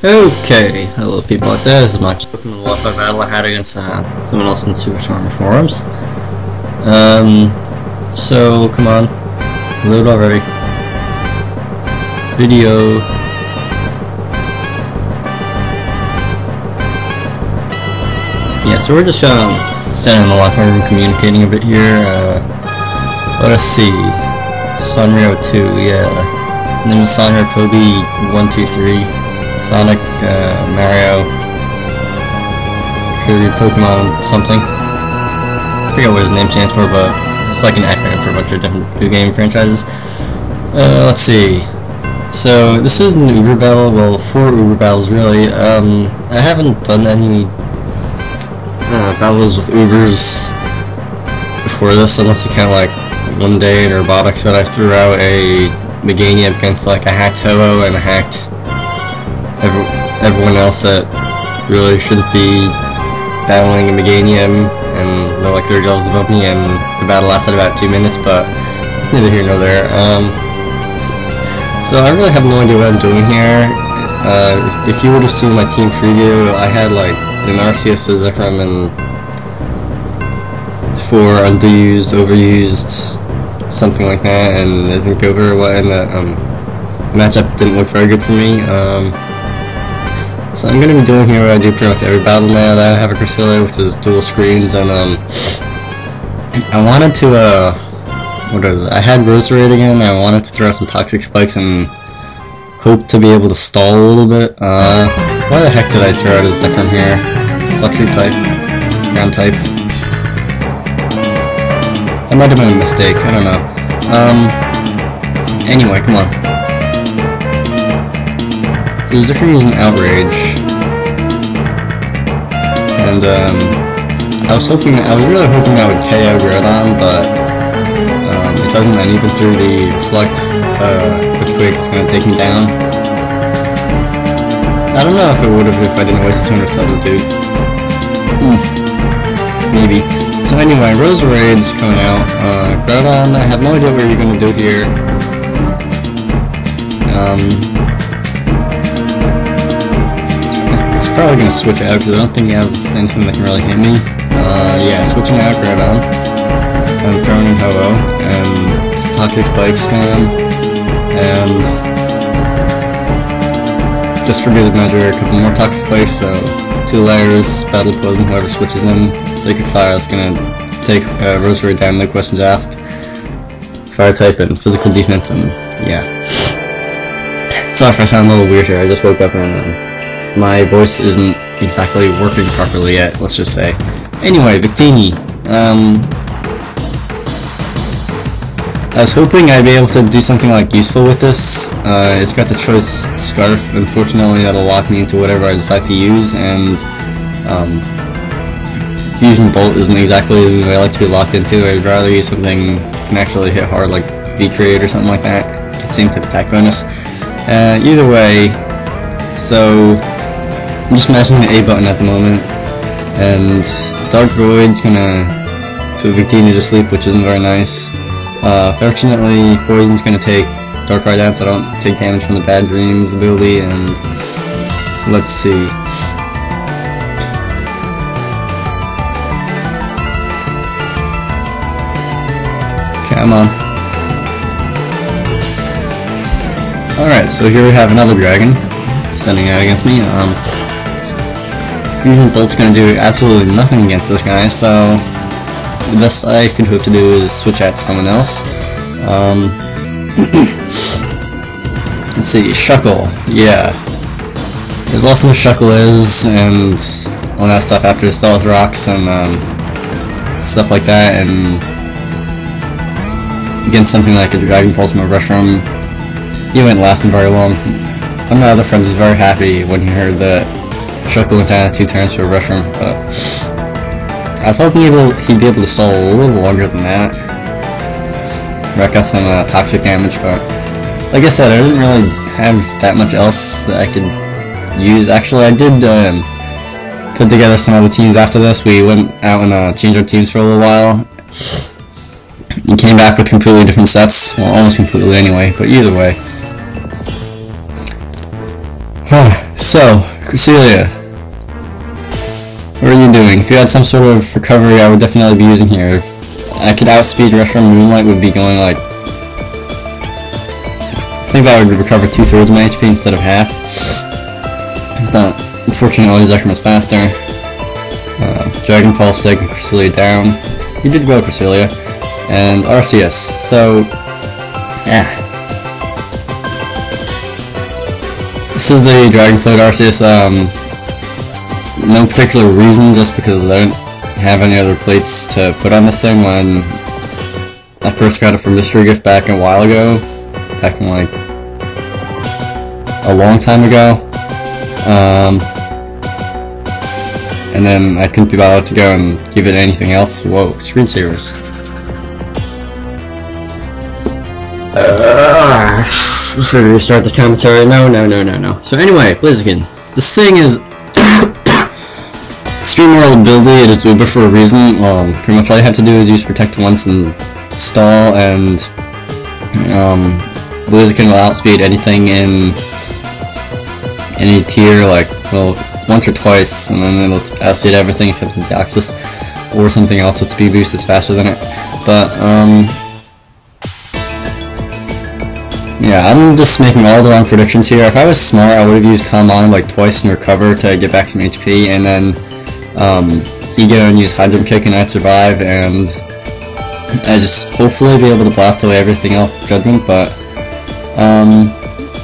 Okay, hello people out there, this is my Pokémon WiFi battle I had against someone else on the Super Storm forums. So, come on, load already. Video. Yeah, so we're just standing in the Wi-Fi room communicating a bit here. Let us see. Sonrio2, yeah. His name is sonriopoby123. Sonic, Mario, Kirby, Pokémon, something. I forget what his name stands for, but it's like an acronym for a bunch of different video game franchises. Let's see. So, this is an Uber battle, well, 4 Uber battles really. I haven't done any battles with Ubers before this, unless you count like one day in robotics that I threw out a Meganium against like a hacked Ho-Oh and a hacked everyone else that really shouldn't be battling a Meganium, and they're like 30 levels above me, and the battle lasted about 2 minutes, but it's neither here nor there. So I really have no idea what I'm doing here. If you would have seen my team preview, I had like an Arceus, Zekrom, and 4 underused, overused, something like that, and I think and the matchup didn't look very good for me. So I'm going to be doing here what I do pretty much every battle now that I have a Cresselia, which is dual screens, and I wanted to, I had Rosary again, and I wanted to throw out some Toxic Spikes and hope to be able to stall a little bit. Why the heck did I throw out a Zekrom here? Electric type, ground type. That might have been a mistake, I don't know. Anyway, come on. So Zekrom was an Outrage, and I was really hoping I would KO Groudon, but it doesn't, and even through the Reflect Earthquake, it's going to take me down. I don't know if it would have if I didn't waste a turn of Substitute. Maybe. So anyway, Roserade's coming out. Groudon, I have no idea what you're going to do here. Probably gonna switch out because I don't think he has anything that can really hit me. Yeah, switching out Groudon. I'm throwing in Ho-Oh and some Toxic Spike spam, and just for good measure, a couple more Toxic Spikes, so 2 layers, Battle Poison, whoever switches in. Sacred Fire is gonna take Rosary down, no questions asked. Fire type and physical defense, and yeah. Sorry if I sound a little weird here, I just woke up and my voice isn't exactly working properly yet, let's just say. Anyway, Victini. I was hoping I'd be able to do something like useful with this. It's got the Choice Scarf, unfortunately that'll lock me into whatever I decide to use, and Fusion Bolt isn't exactly the move I like to be locked into. I'd rather use something that can actually hit hard, like V-Create or something like that. Get the same type of attack bonus. Either way, so I'm just mashing the A button at the moment, and Dark Void's gonna put Victini to sleep, which isn't very nice. Fortunately, Poison's gonna take Darkrai down so I don't take damage from the Bad Dreams ability, and let's see. Come on. Alright, so here we have another dragon sending out against me. Fusion Bolt's gonna do absolutely nothing against this guy, so the best I could hope to do is switch out to someone else. Let's see, Shuckle, yeah. As awesome as Shuckle is, and all that stuff after Stealth Rocks and stuff like that, and against something like a Dragon Pulse from a Reshiram, he wouldn't last him very long. One of my other friends was very happy when he heard that Shuckle went down at 2 turns for a Reshiram, but I was hoping he'd be able to stall a little longer than that. Rack up some toxic damage, but like I said, I didn't really have that much else that I could use. Actually, I did put together some other teams after this. We went out and changed our teams for a little while. And came back with completely different sets. Well, almost completely anyway, but either way. So, Cresselia, what are you doing? If you had some sort of recovery, I would definitely be using here. If I could outspeed Reshiram, Moonlight would be going like... I think that would recover 2/3 of my HP instead of half. But, unfortunately, Zekrom is faster. Dragon Pulse taking Cresselia down. You did well, Cresselia. And RCS, so... yeah. This is the Dragon Plate RCS, no particular reason, just because I don't have any other plates to put on this thing. When I first got it from Mystery Gift back a while ago, back in like a long time ago, and then I couldn't be bothered to go and give it anything else. Whoa, screensavers. Should we restart this commentary? No. So anyway, Blaziken. This thing is extreme moral ability. It is Uber for a reason. Pretty much all you have to do is use Protect once and stall, and Blaziken will outspeed anything in any tier, like, well, once or twice, and then it'll outspeed everything except the Deoxys or something else with speed boost that's faster than it. But yeah, I'm just making all the wrong predictions here. If I was smart, I would have used Calm Mind like twice and recover to get back some HP, and then he'd go and use High Jump Kick and I'd survive, and I'd just hopefully be able to blast away everything else with Judgment, but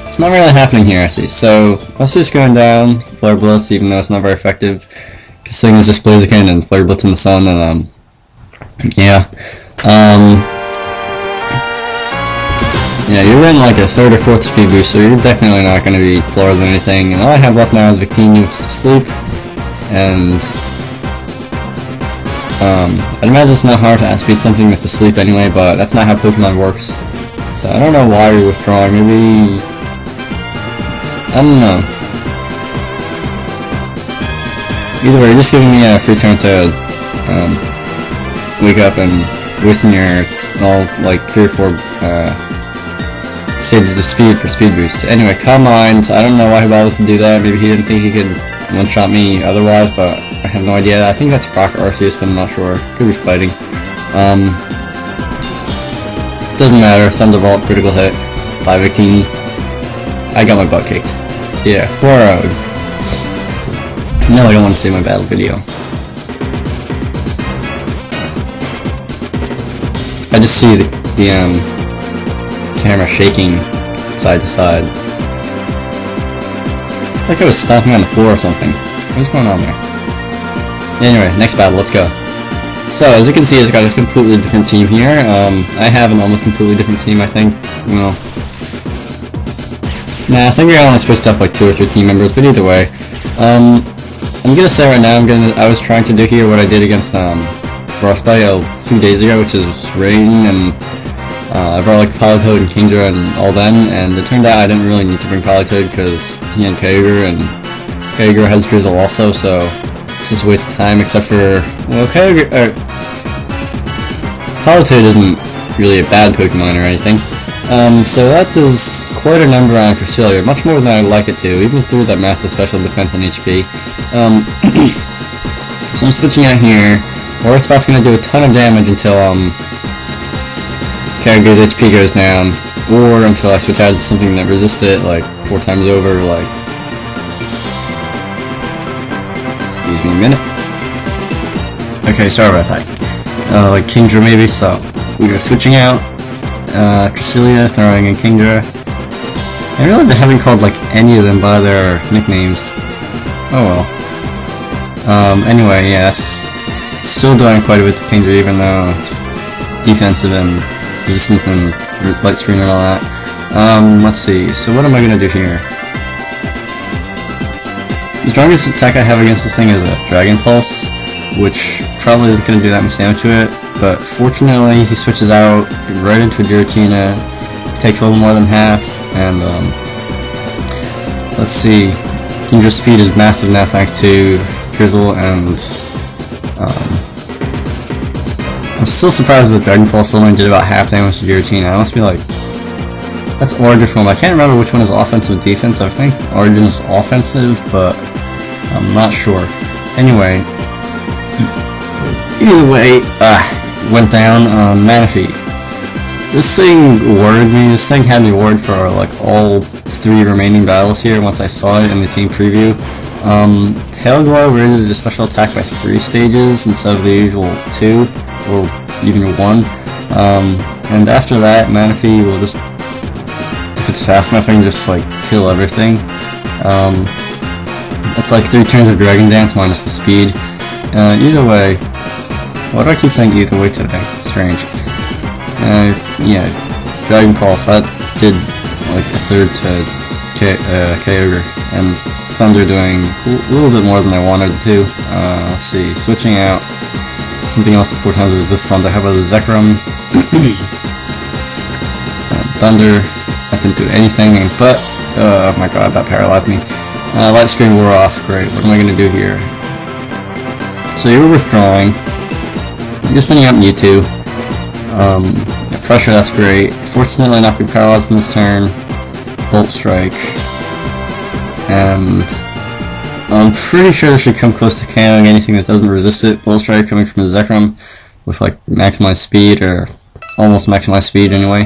it's not really happening here, I see. So, just going down, Flare Blitz, even though it's not very effective, because thing is just Blaziken and Flare Blitz in the sun, and yeah. Yeah, you're in like a 3rd or 4th speed boost, so you're definitely not going to be slower than anything. And all I have left now is Victini, which is asleep. And I'd imagine it's not hard to outspeed something that's asleep anyway, but that's not how Pokemon works. So I don't know why you're withdrawing. Maybe, I don't know. Either way, you're just giving me a free turn to wake up and wasting your all like 3 or 4 stages of speed for speed boost. Anyway, Calm Mind, I don't know why he bothered to do that. Maybe he didn't think he could one-shot me otherwise, but I have no idea. I think that's Brock Arceus, but I'm not sure. Could be fighting. Doesn't matter. Thunderbolt, critical hit by Victini. I got my butt kicked. Yeah, 4-0. No, I don't want to see my battle video. I just see the camera shaking side to side. It's like I was stomping on the floor or something. What's going on there? Anyway, next battle, let's go. So, as you can see, it's got a completely different team here. I have an almost completely different team, I think. Well, nah, I think we only switched up like 2 or 3 team members, but either way. I'm gonna say right now, I was trying to do here what I did against Frostbite a few days ago, which is rain, and I brought like Politoed and Kingdra and all them, and it turned out I didn't really need to bring Politoed because he had Kyogre, and Kyogre has Drizzle also, so it's just a waste of time, except for, well, Politoed isn't really a bad Pokemon or anything. So that does quite a number on Cresselia, much more than I'd like it to, even through that massive special defense and HP. So I'm switching out here. Water Spout's gonna do a ton of damage until Kyogre's HP goes down, or until I switch out to something that resists it like 4 times over, like... Excuse me a minute. Okay, sorry about that. Like Kingdra maybe, so we are switching out. Cresselia throwing in Kingdra. I realize I haven't called like any of them by their nicknames. Oh well. Anyway, yes. Still doing quite a bit to Kingdra, even though defensive and resistant and light screen and all that. Let's see. So what am I gonna do here? The strongest attack I have against this thing is a Dragon Pulse, which probably isn't gonna do that much damage to it. But fortunately, he switches out right into a Giratina. Takes a little more than half, and let's see. Kindra's speed is massive now thanks to Drizzle, and I'm still surprised that Dragon Pulse only did about half damage to Giratina. That must be like That's Origin form. I can't remember which one is offensive, defense. I think Origin is offensive, but I'm not sure. Anyway, either way, went down on Manaphy. This thing worried me. This thing had me worried for like all 3 remaining battles here once I saw it in the team preview. Tail Glow raises your special attack by 3 stages instead of the usual 2 or even 1. And after that, Manaphy will just, if it's fast enough, I can just like kill everything. It's like 3 turns of Dragon Dance minus the speed. Either way, why do I keep saying either way today? It's strange. Yeah, Dragon Pulse, that did like a third to Kyogre, and Thunder doing a little bit more than I wanted it to. Let's see, switching out something else 4 times with just Thunder. How about the Zekrom? Thunder, that didn't do anything, but, oh my god, that paralyzed me. Light Screen wore off, great, what am I gonna do here? So you were withdrawing, you're sending out Mewtwo. Pressure, that's great. Fortunately not be paralyzed in this turn. Bolt Strike. And I'm pretty sure this should come close to KOing anything that doesn't resist it. Bolt Strike coming from the Zekrom with like maximized speed, or almost maximized speed anyway.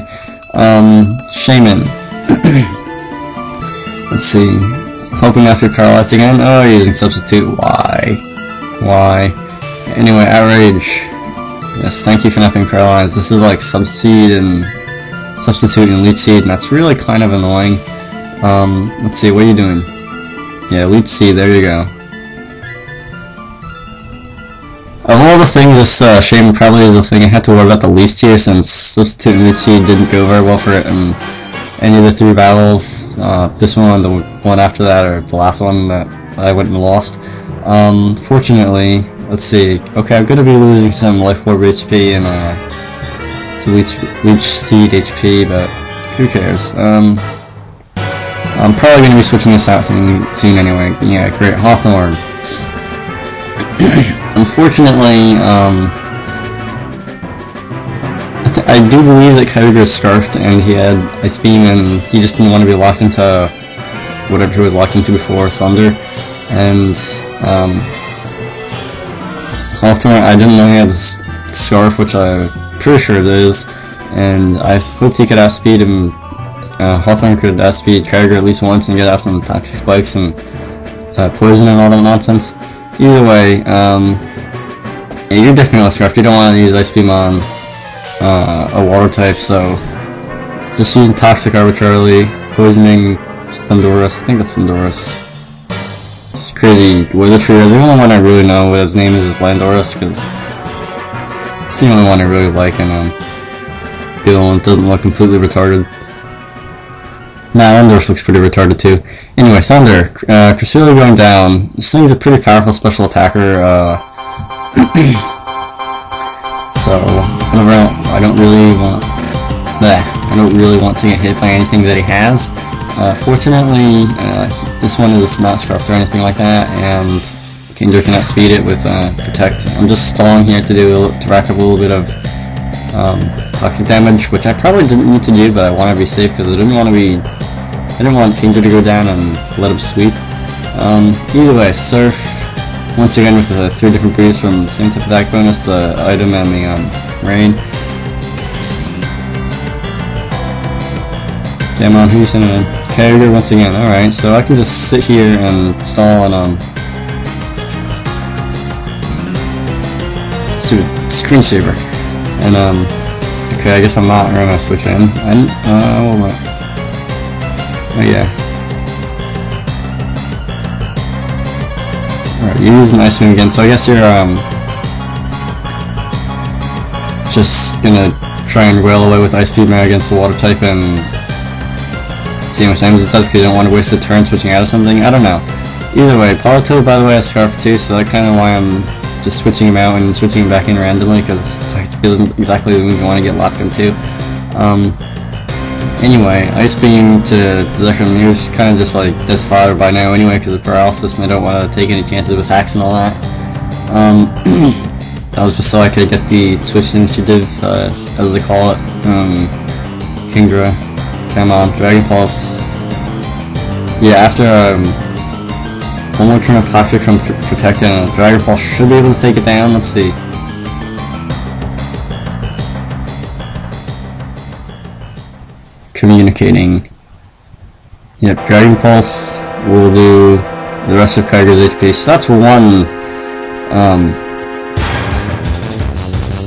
Shaman. Let's see. Hoping not to be paralyzed again. Oh, you're using Substitute. Why? Anyway, Outrage. Yes, thank you for not being paralyzed. This is like Substitute and Leech Seed, and that's really kind of annoying. Let's see, what are you doing? Yeah, Leech Seed, there you go. Of all the things, this Shaman probably is the thing I had to worry about the least here, since Substitute and Leech Seed didn't go very well for it in any of the 3 battles. This one, the one after that, or the last one that I went and lost. Fortunately, let's see. Okay, I'm gonna be losing some Life Orb HP and to Leech Seed HP, but who cares? I'm probably gonna be switching this out soon anyway. Yeah, great. Hawthorne. Unfortunately, I do believe that Kyogre is scarfed and he had Ice Beam, and he just didn't want to be locked into whatever he was locked into before, Thunder. And Hawthorne, I didn't know he had this Scarf, which I'm pretty sure it is, and I hoped he could outspeed him. Hawthorne could outspeed Kyogre at least once and get out some Toxic Spikes and Poison and all that nonsense. Either way, yeah, you're definitely Scarf. You don't want to use Ice Beam on a Water type, so just using Toxic arbitrarily, poisoning Thunderous. I think that's Thunderous. It's crazy Weather Trio. The only one I really know what his name is Landorus, because it's the only one I really like, and the other one doesn't look completely retarded. Nah, Landorus looks pretty retarded too. Anyway, Thunder. Cresselia going down. This thing's a pretty powerful special attacker, so I don't really want to get hit by anything that he has. Fortunately, this one is not scarfed or anything like that, and Kingdra can outspeed it with Protect. I'm just stalling here to rack up a little bit of toxic damage, which I probably didn't need to do, but I want to be safe because I didn't want Kingdra to go down and let him sweep. Either way, Surf once again with the 3 different boosts from same type of attack bonus, the item and the rain. Damn on, who you sending in? Kyogre once again. Alright, so I can just sit here and stall and let's do a screensaver. And okay, I guess I'm not gonna switch in. Oh yeah. Alright, you use an Ice Beam again, so I guess you're just gonna try and wail away with Ice Beam against the Water type and see how much damage it does, because you don't want to waste a turn switching out of something. I don't know. Either way, Politoed, by the way, has Scarf too, so that's kind of why I'm just switching him out and switching him back in randomly, because Toxic isn't exactly the move you want to get locked into. Anyway, Ice Beam to Zekrom, he was kind of just like Death Fodder by now anyway, because of paralysis, and I don't want to take any chances with hacks and all that. That was just so I could get the Switch Initiative, as they call it, Kingdra. Come on, Dragon Pulse. Yeah, after one more turn of Toxic from Protect, and Dragon Pulse should be able to take it down. Let's see. Communicating. Yep, Dragon Pulse will do the rest of Kyger's HP. So that's one.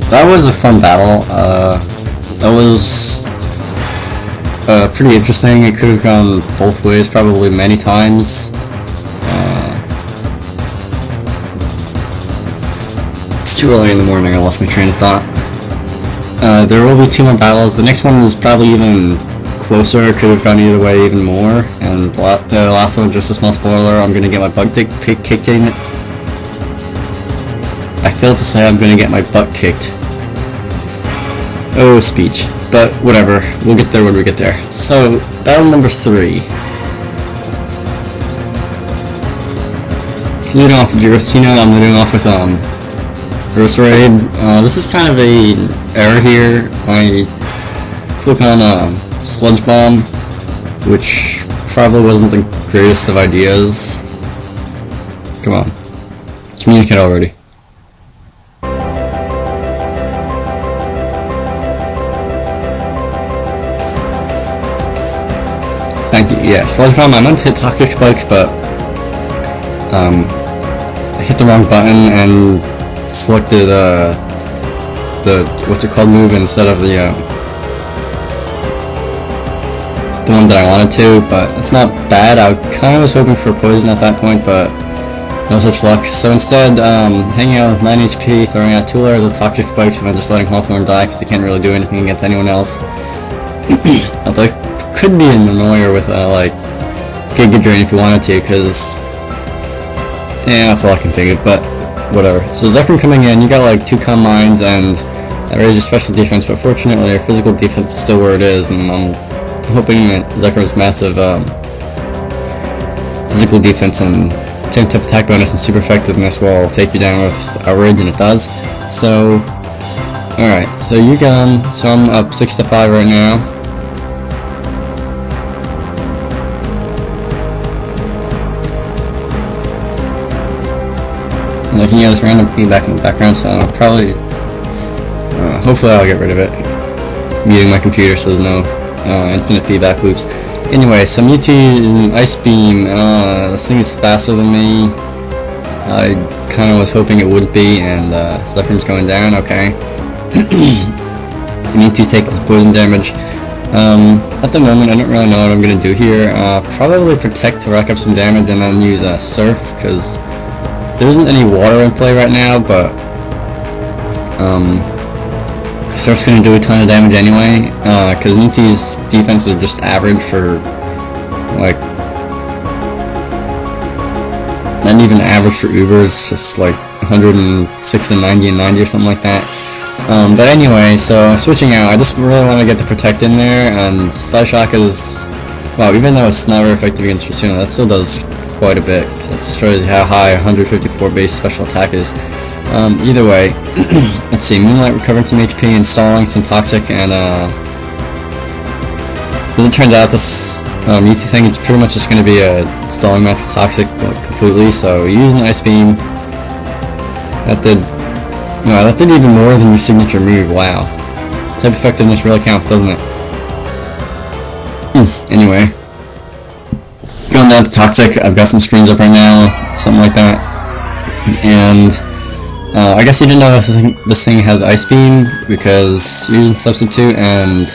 That was a fun battle. That was pretty interesting. It could have gone both ways, probably many times. It's too early in the morning. I lost my train of thought. There will be 2 more battles. The next one is probably even closer. It could have gone either way, even more. And the last one, just a small spoiler, I'm gonna get my butt kicked in it. I failed to say I'm gonna get my butt kicked. Oh, speech. But whatever, we'll get there when we get there. So, battle number 3. So leading off with Giratina, I'm leading off with Hooray. This is kind of a error here. I click on Sludge Bomb, which probably wasn't the greatest of ideas. Come on, communicate already. Thank you. Yeah, Sludge Bomb. I meant to hit Toxic Spikes, but I hit the wrong button and selected the what's it called move instead of the one that I wanted to. But it's not bad. I kind of was hoping for poison at that point, but no such luck. So instead, hanging out with 9 HP, throwing out 2 layers of Toxic Spikes, and then just letting Hawthorne die because they can't really do anything against anyone else. Although it could be an annoyer with like Giga Drain if you wanted to, because yeah, that's all I can think of. But whatever. So Zekrom coming in, you got like 2 Calm Minds, and that raises your special defense, but fortunately your physical defense is still where it is, and I'm hoping that Zekrom's massive physical defense and 10 tip attack bonus and super effectiveness will take you down with Outrage, and it does. So, alright, so you're gone, so I'm up 6-5 right now. Looking at this random feedback in the background, so I'll probably, hopefully I'll get rid of it. Muting my computer so there's no infinite feedback loops. Anyway, so Mewtwo Ice Beam, this thing is faster than me. I kind of was hoping it would be, and Zekrom's going down, okay. So Mewtwo's taking some poison damage. At the moment I don't really know what I'm going to do here. Probably Protect to rack up some damage and then use Surf, because there isn't any water in play right now, but Surf's gonna do a ton of damage anyway, because Mewtwo's defenses are just average for, like, not even average for Ubers, just like 106 and 90 and 90 or something like that. But anyway, so switching out, I just really want to get the Protect in there, and Psyshock is, wow, even though it's not very effective against Tristuna, that still does quite a bit. It just shows you how high 154 base special attack is. Either way, let's see, Moonlight recovering some HP, installing some Toxic, and as it turns out, this Mewtwo thing is pretty much just going to be a stalling match with Toxic completely, so using Ice Beam, that did even more than your signature move, wow. Type effectiveness really counts, doesn't it? Anyway. Going down to Toxic, I've got some screens up right now, something like that, and I guess you didn't know this thing has Ice Beam, because you're using Substitute, and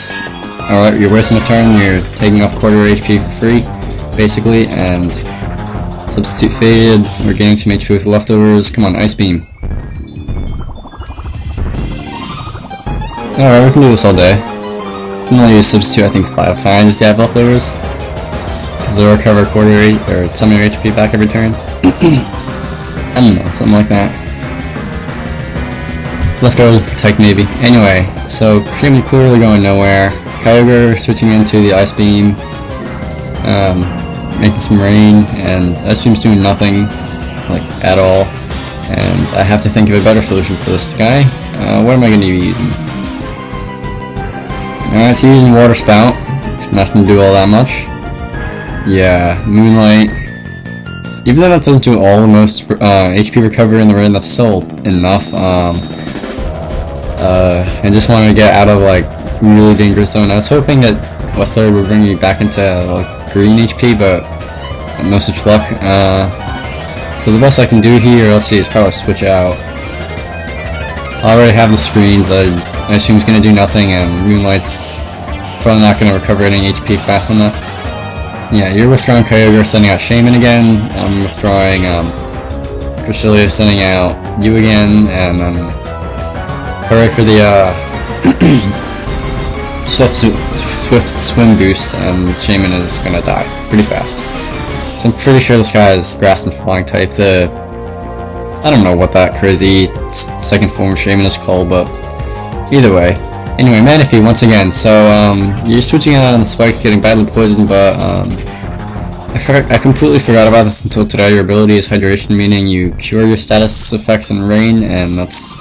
alright, you're wasting a turn, you're taking off quarter HP for free, basically, and Substitute faded, we're getting some HP with leftovers, come on, Ice Beam. Alright, we can do this all day. You can only use Substitute I think 5 times if you have leftovers. They'll recover quarter or some of your HP back every turn. I don't know, something like that. Leftovers Protect maybe. Anyway, so Cream clearly going nowhere. Kyogre switching into the Ice Beam, making some rain, and Ice Beam's doing nothing, like at all. And I have to think of a better solution for this guy. What am I going to be using? Alright, so using Water Spout to Not gonna do all that much. Yeah, Moonlight. Even though that doesn't do all the most HP recovery in the rain, that's still enough. I just wanted to get out of like really dangerous zone. I was hoping that a third would bring me back into like green HP, but no such luck. So the best I can do here, let's see, is probably switch out. I already have the screens. I assume it's going to do nothing, and Moonlight's probably not going to recover any HP fast enough. Yeah, you're withdrawing Kyogre, sending out Shaman again. I'm withdrawing Cresselia, sending out you again, and then hooray for the Swift Swim boost, and Shaman is going to die pretty fast. So I'm pretty sure this guy is Grass and Flying type. I don't know what that crazy second form of Shaman is called, but either way. Anyway, Manaphy once again. So you're switching out on Spike, getting badly poisoned, but I completely forgot about this until today. Your ability is Hydration, meaning you cure your status effects in rain, and that's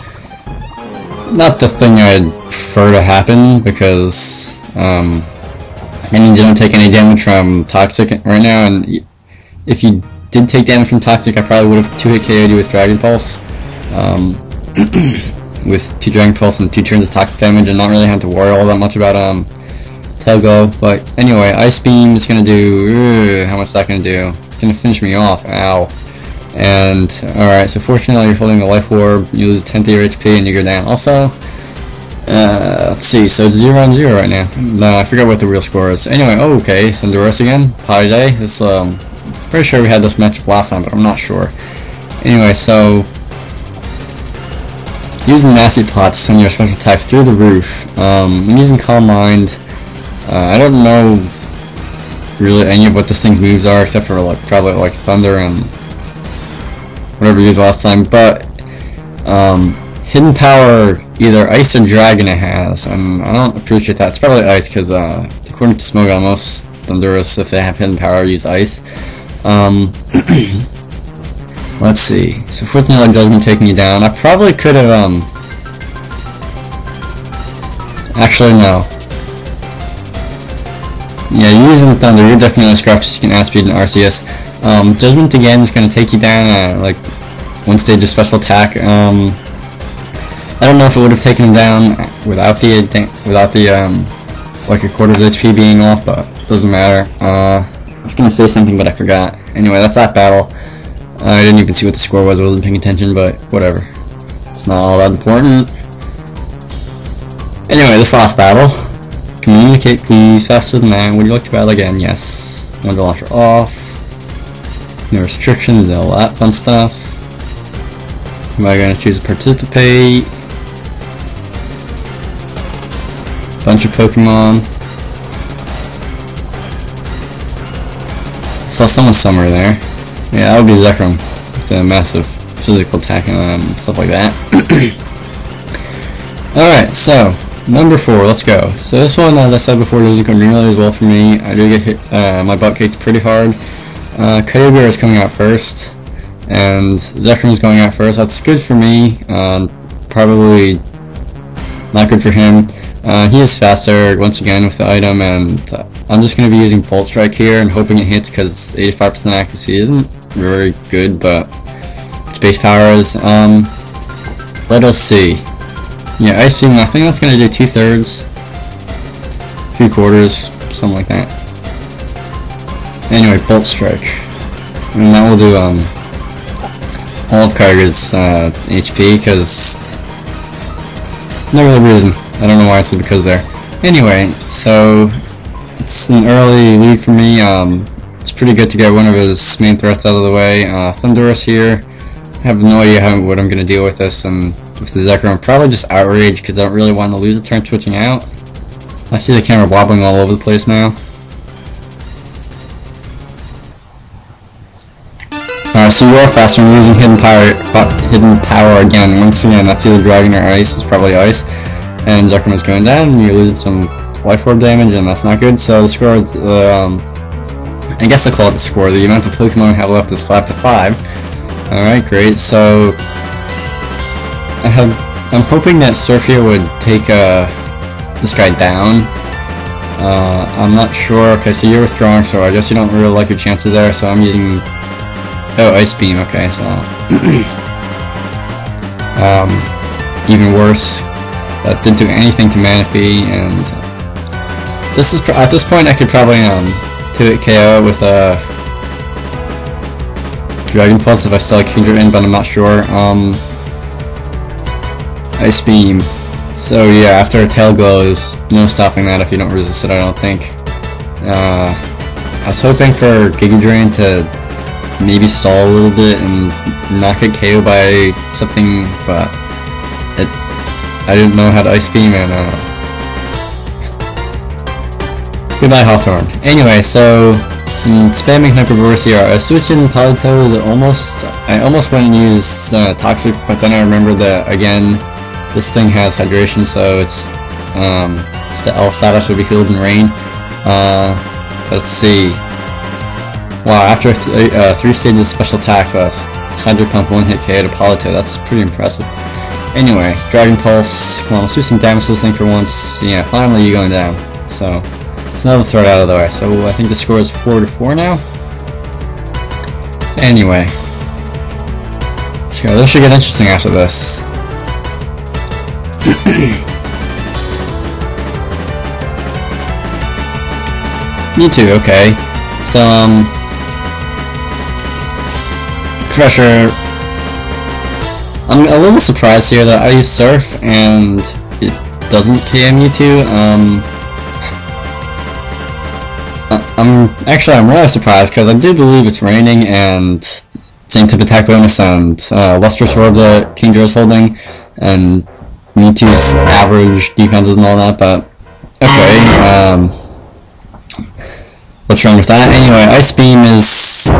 not the thing I'd prefer to happen, because that means you don't take any damage from Toxic right now, and if you did take damage from Toxic, I probably would have 2-hit KO'd you with Dragon Pulse. With 2 Dragon Pulse and 2 turns of Toxic damage, and not really have to worry all that much about Tail Glow. But anyway, Ice Beam is gonna do, how much is that gonna do? It's gonna finish me off, ow. And, alright, so fortunately you're holding the Life Orb, you lose 10th of your HP and you go down. Also, let's see, so it's 0-0 right now. No, I forgot what the real score is. Anyway, oh, okay, Thunderous again, Potty Day. This, pretty sure we had this match last time, but I'm not sure. Anyway, so using Nasty Plot to send your special attack through the roof. I'm using Calm Mind. I don't know really any of what this thing's moves are, except for like probably like Thunder and whatever we used last time. But Hidden Power, either Ice or Dragon it has, and I don't appreciate that. It's probably Ice, because according to Smogon, most Thunderous, if they have Hidden Power, use Ice. Let's see. So fortunately, Judgment taking you down. I probably could have actually no. Yeah, you're using Thunder. You're definitely scratched. So you can outspeed an RCS. Judgment again is going to take you down at like 1 stage of special attack. I don't know if it would have taken him down without the like a quarter of HP being off, but it doesn't matter. I was going to say something, but I forgot. Anyway, that's that battle. I didn't even see what the score was. I wasn't paying attention, but whatever. It's not all that important. Anyway, this last battle. Communicate, please. Faster than that. Would you like to battle again? Yes. Wonder Launcher off. No restrictions, all that fun stuff. Am I going to choose to participate? Bunch of Pokemon. Saw someone somewhere there. Yeah, that would be Zekrom, with the massive physical attack and stuff like that. Alright, so, number 4, let's go. So this one, as I said before, doesn't go nearly as well for me. I do get hit, my butt kicked pretty hard. Kyogre is coming out first, and Zekrom is going out first. That's good for me, probably not good for him. He is faster, once again, with the item, and I'm just going to be using Bolt Strike here and hoping it hits, because 85% accuracy isn't very good, but its base power is. Let us see. Yeah, Ice Beam, I think that's going to do 2/3, 3/4, something like that. Anyway, Bolt Strike. And that will do all of Kyogre's HP, because no real reason. I don't know why I said because there. Anyway, so it's an early lead for me. It's pretty good to get one of his main threats out of the way. Thunderous here. I have no idea what I'm going to deal with this, and with the Zekrom, I'm probably just outraged because I don't really want to lose a turn switching out. I see the camera wobbling all over the place now. Alright, so you are faster. I'm using Hidden Power again. Once again, that's either Dragon or Ice. It's probably Ice. And Zekrom is going down, and you're losing some Life Orb damage, and that's not good. So the score is, I guess I'll call it the score. The amount of Pokemon I have left is 5-5. Alright, great. So I'm hoping that Surfia would take this guy down. I'm not sure. Okay, so you're withdrawing, so I guess you don't really like your chances there, so I'm using... Oh, Ice Beam, okay, so... even worse. That didn't do anything to Manaphy, and... This is at this point I could probably 2-hit KO with a Dragon Pulse if I still had Kingdra in, but I'm not sure. Ice Beam. So yeah, after a Tail Glow, there's no stopping that if you don't resist it, I don't think. I was hoping for Giga Drain to maybe stall a little bit and not get KO by something, but I didn't know how to Ice Beam, and goodbye Hawthorne. Anyway, so some spamming Hyperboreas here. I switched in Politoed I almost went and used Toxic, but then I remembered that again this thing has hydration, so it's all status would be healed in rain. Let's see. Wow, after 3 stages special attack, that's Hydro Pump 1-hit KO to Politoed. That's pretty impressive. Anyway, Dragon Pulse. Come on, let's do some damage to this thing for once. Yeah, finally you going down. So it's another threat out of the way. So I think the score is 4-4 now. Anyway, so this should get interesting after this. Mewtwo, okay. So pressure. I'm a little surprised here that I use Surf and it doesn't KM Mewtwo. I'm really surprised because I do believe it's raining and same type attack bonus and Lustrous Orb that Kingdra is holding and Mewtwo's average defenses and all that, but okay. What's wrong with that? Anyway, Ice Beam is...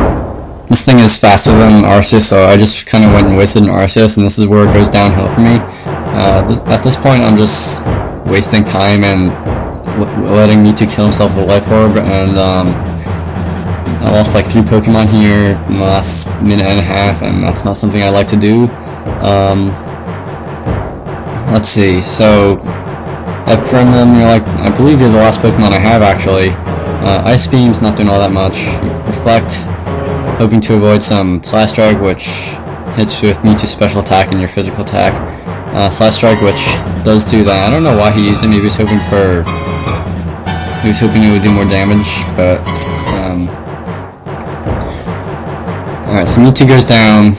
This thing is faster than Arceus, so I just kind of went and wasted an Arceus, and this is where it goes downhill for me. At this point, I'm just wasting time and letting Mewtwo kill himself with a Life Orb, and I lost like 3 Pokemon here in the last minute and a half, and that's not something I like to do. Let's see, so from them, you're like, I believe you're the last Pokemon I have actually. Ice Beam's not doing all that much. Reflect, hoping to avoid some Slash Strike, which hits with Mewtwo's special attack and your physical attack. Slash Strike, which does do that. I don't know why he used it. Maybe he was hoping it would do more damage, but alright, so Mewtwo goes down,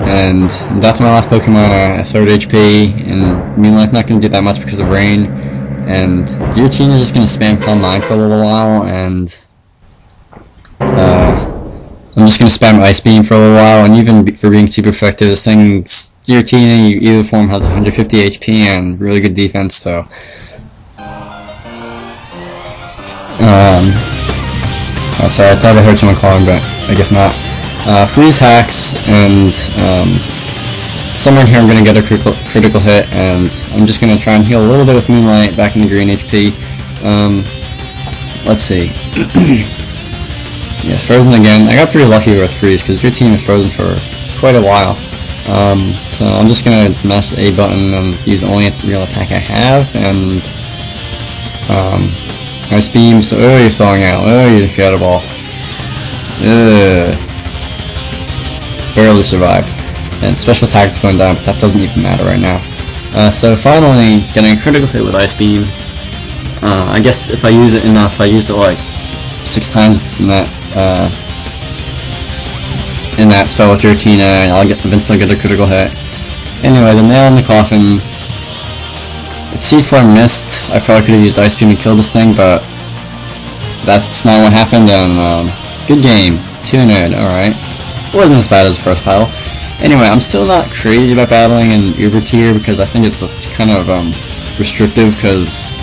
and that's my last Pokemon at 3rd HP, and Moonlight's not going to do that much because of rain, and your team is just going to spam Calm Mind for a little while, and I'm just going to spam Ice Beam for a little while, and even for being super effective, this thing's, your team in either form has 150 HP and really good defense, so oh, sorry, I thought I heard someone calling, but I guess not. Freeze hacks, and somewhere in here I'm going to get a critical hit, and I'm just going to try and heal a little bit with Moonlight back into green HP. Let's see. Yeah, frozen again. I got pretty lucky with freeze because your team is frozen for quite a while. So I'm just going to mash the A button and use the only real attack I have, and Ice Beam, so you're thawing out. Oh, you Shadow Ball. Barely survived. And special attack is going down, but that doesn't even matter right now. So finally, getting a critical hit with Ice Beam. I guess if I use it enough, I used it like 6 times in that spell with Giratina, and I'll eventually get a critical hit. Anyway, the nail in the coffin. If Seed Flare missed, I probably could have used Ice Beam to kill this thing, but that's not what happened, and good game. 2-0, alright. It wasn't as bad as the first battle. Anyway, I'm still not crazy about battling in Uber tier because I think it's just kind of restrictive because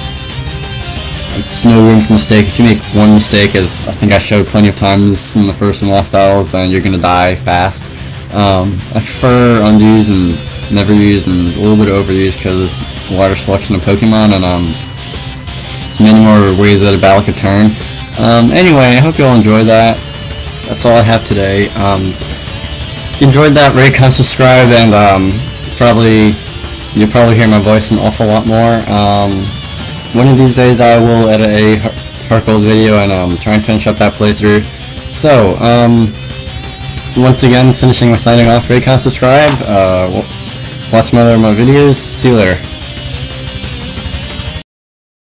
it's no room for mistake. If you make one mistake, as I think I showed plenty of times in the first and last battles, then you're gonna die fast. I prefer unused and never used and a little bit overused because of wider selection of Pokemon and there's many more ways that a battle could turn. Anyway, I hope you all enjoyed that. That's all I have today. If you enjoyed that, rate, comment, subscribe, and you'll probably hear my voice an awful lot more. one of these days I will edit a Heart Gold video and try and finish up that playthrough. So, once again, finishing my signing off. Rate, comment, subscribe. Watch more of my videos. See you later.